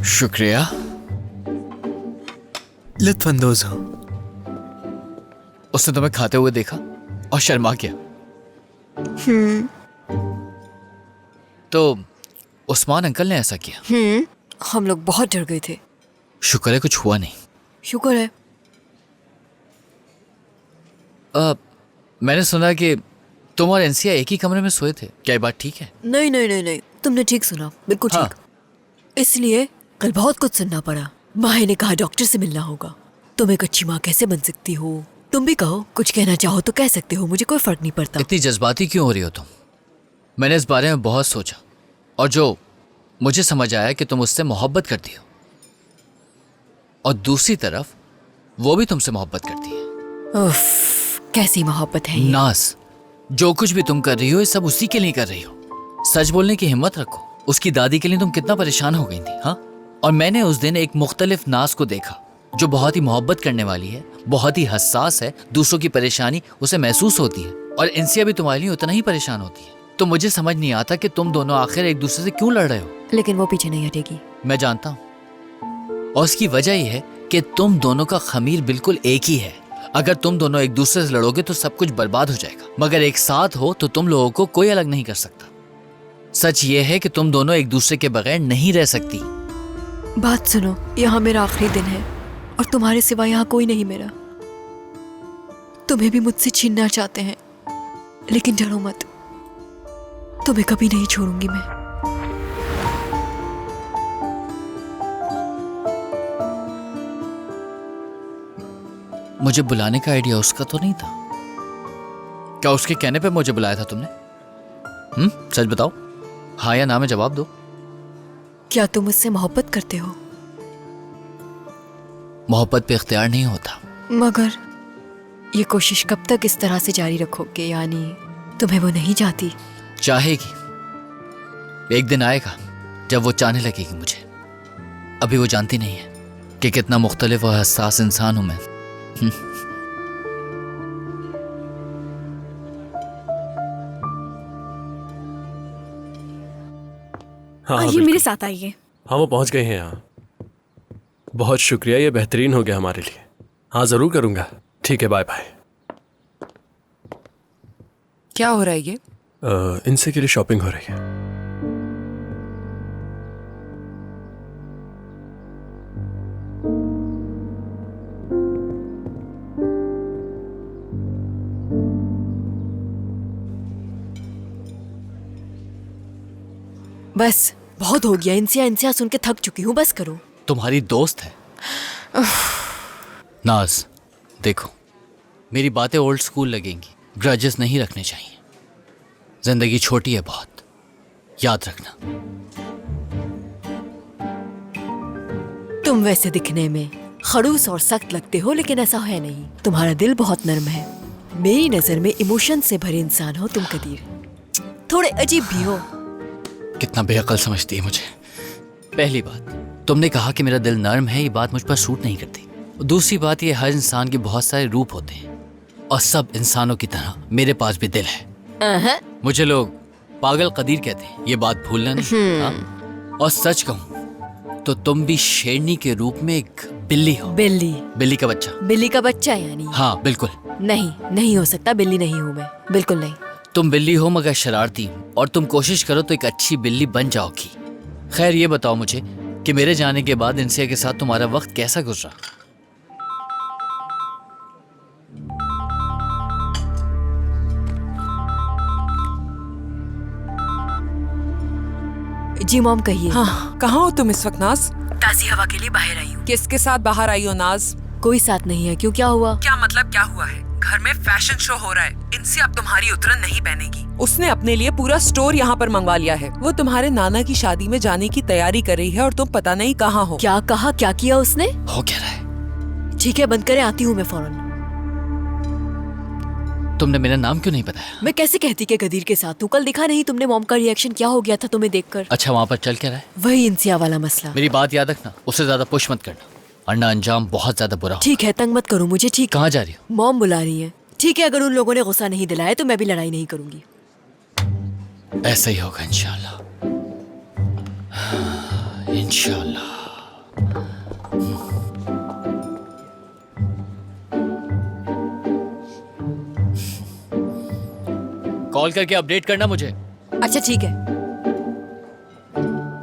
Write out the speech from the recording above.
शुक्रिया। लुत्फानंदोज हो। उसने तुम्हें खाते हुए देखा और शर्मा गया। तो उस्मान अंकल ने ऐसा किया। हम लोग बहुत डर गए थे। शुक्र है कुछ हुआ नहीं। शुक्र है। मैंने सुना कि तुम और एनसिया एक ही कमरे में सोए थे, क्या ये बात ठीक है? नहीं नहीं नहीं नहीं, तुमने ठीक सुना, बिल्कुल ठीक। इसलिए कल बहुत कुछ सुनना पड़ा। माही ने कहा डॉक्टर से मिलना होगा। तुम एक अच्छी माँ कैसे बन सकती हो? तुम भी कहो, कुछ कहना चाहो तो कह सकते हो, मुझे कोई फर्क नहीं पड़ता। इतनी जज्बाती क्यों हो रही हो तुम? मैंने इस बारे में बहुत सोचा और जो मुझे समझ आया कि तुम उससे मोहब्बत करती हो और दूसरी तरफ वो भी तुमसे मोहब्बत करती है। उफ, कैसी मोहब्बत है ये? नाज, जो कुछ भी तुम कर रही हो ये सब उसी के लिए कर रही हो। सच बोलने की हिम्मत रखो। उसकी दादी के लिए तुम कितना परेशान हो गई थी, हाँ? और मैंने उस दिन एक मुख्तलिफ नाज को देखा जो बहुत ही मोहब्बत करने वाली है, बहुत ही हसास है, दूसरों की परेशानी उसे महसूस होती है। और इनसिया भी तुम्हारे लिए उतना ही परेशान होती है। तो मुझे समझ नहीं आता कि तुम दोनों आखिर एक दूसरे से क्यों लड़ रहे हो। लेकिन वो पीछे नहीं हटेगी। मैं जानता हूँ और उसकी वजह यह है कि तुम दोनों का खमीर बिल्कुल एक ही है। अगर तुम दोनों एक दूसरे से लड़ोगे तो सब कुछ बर्बाद हो जाएगा, मगर एक साथ हो तो तुम लोगों को कोई अलग नहीं कर सकता। सच ये है कि तुम दोनों एक दूसरे के बगैर नहीं रह सकती। बात सुनो, यहाँ मेरा आखिरी दिन है और तुम्हारे सिवा यहाँ कोई नहीं मेरा। तुम्हें भी मुझसे छीनना चाहते हैं, लेकिन डरो मत, तुम्हें कभी नहीं छोड़ूंगी मैं। मुझे बुलाने का आइडिया उसका तो नहीं था? क्या उसके कहने पे मुझे बुलाया था तुमने? सच बताओ, हाँ या ना में जवाब दो। क्या तुम मुझसे मोहब्बत करते हो? मोहब्बत पे इख्तियार नहीं होता। मगर ये कोशिश कब तक इस तरह से जारी रखोगे? यानी तुम्हें वो नहीं चाहती? चाहेगी। एक दिन आएगा जब वो चाहने लगेगी मुझे। अभी वो जानती नहीं है कि कितना मुख्तलिफ और हसास इंसान हूं मैं। हाँ, आइए मेरे साथ आइए। हाँ, वो पहुंच गए हैं यहाँ। बहुत शुक्रिया, ये बेहतरीन हो गया हमारे लिए। हाँ, जरूर करूंगा। ठीक है, बाय बाय। क्या हो रहा है ये? इनसे के लिए शॉपिंग हो रही है। बस बहुत हो गया। इंसिया इंसिया सुन के थक चुकी हूँ, बस करो। तुम्हारी दोस्त है नाज। देखो, मेरी बातें ओल्ड स्कूल लगेंगी, ग्रजेस नहीं रखने चाहिए। जिंदगी छोटी है बहुत, याद रखना। तुम वैसे दिखने में खड़ूस और सख्त लगते हो, लेकिन ऐसा है नहीं। तुम्हारा दिल बहुत नर्म है। मेरी नजर में इमोशन से भरे इंसान हो तुम कदीर। थोड़े अजीब भी हो। कितना बेअक्ल समझती है मुझे। पहली बात, तुमने कहा कि मेरा दिल नर्म है, ये बात मुझ पर सूट नहीं करती। दूसरी बात, ये हर इंसान के बहुत सारे रूप होते हैं और सब इंसानों की तरह मेरे पास भी दिल है। मुझे लोग पागल कदीर कहते हैं, ये बात भूलना नहीं। हाँ? और सच कहूं तो तुम भी शेरनी के रूप में एक बिल्ली हो। बिल्ली का बच्चा। बिल्ली का बच्चा यानी? हाँ बिल्कुल। नहीं, नहीं हो सकता। बिल्ली नहीं हूँ मैं, बिल्कुल नहीं। तुम बिल्ली हो मगर शरारती, और तुम कोशिश करो तो एक अच्छी बिल्ली बन जाओगी। खैर ये बताओ मुझे कि मेरे जाने के बाद इंसिया के साथ तुम्हारा वक्त कैसा गुजरा? जी मॉम, कहिए। हाँ, कहाँ हो तुम इस वक्त नाज? ताज़ी हवा के लिए बाहर आई हूँ। किसके साथ बाहर आई हो नाज? कोई साथ नहीं है। क्यों, क्या हुआ? क्या मतलब क्या हुआ है? घर में फैशन शो हो रहा है। इनसे अब तुम्हारी उतरन नहीं पहनेगी। उसने अपने लिए पूरा स्टोर यहाँ पर मंगवा लिया है। वो तुम्हारे नाना की शादी में जाने की तैयारी कर रही है और तुम पता नहीं कहाँ हो। क्या कहा? क्या किया उसने? हो क्या रहा है? ठीक है, बंद करें, आती हूँ मैं फौरन। तुमने मेरा नाम क्यों नहीं बताया? मैं कैसे कहती कि गदीर के साथ हूँ? कल दिखा नहीं तुमने मॉम का रिएक्शन क्या हो गया था तुम्हें देखकर? अच्छा, वहाँ पर चल क्या रहा है? वही इंसिया वाला मसला। मेरी बात याद रखना, उससे ज्यादा पुश मत करना, वरना अंजाम बहुत ज्यादा बुरा हो। ठीक है, तंग मत करो मुझे। ठीक, कहाँ जा रही हो? मॉम बुला रही है। ठीक है, अगर उन लोगों ने गुस्सा नहीं दिलाया तो मैं भी लड़ाई नहीं करूंगी। ऐसा ही होगा इंशाल्लाह, इंशाल्लाह। कॉल करके अपडेट करना मुझे। अच्छा ठीक है।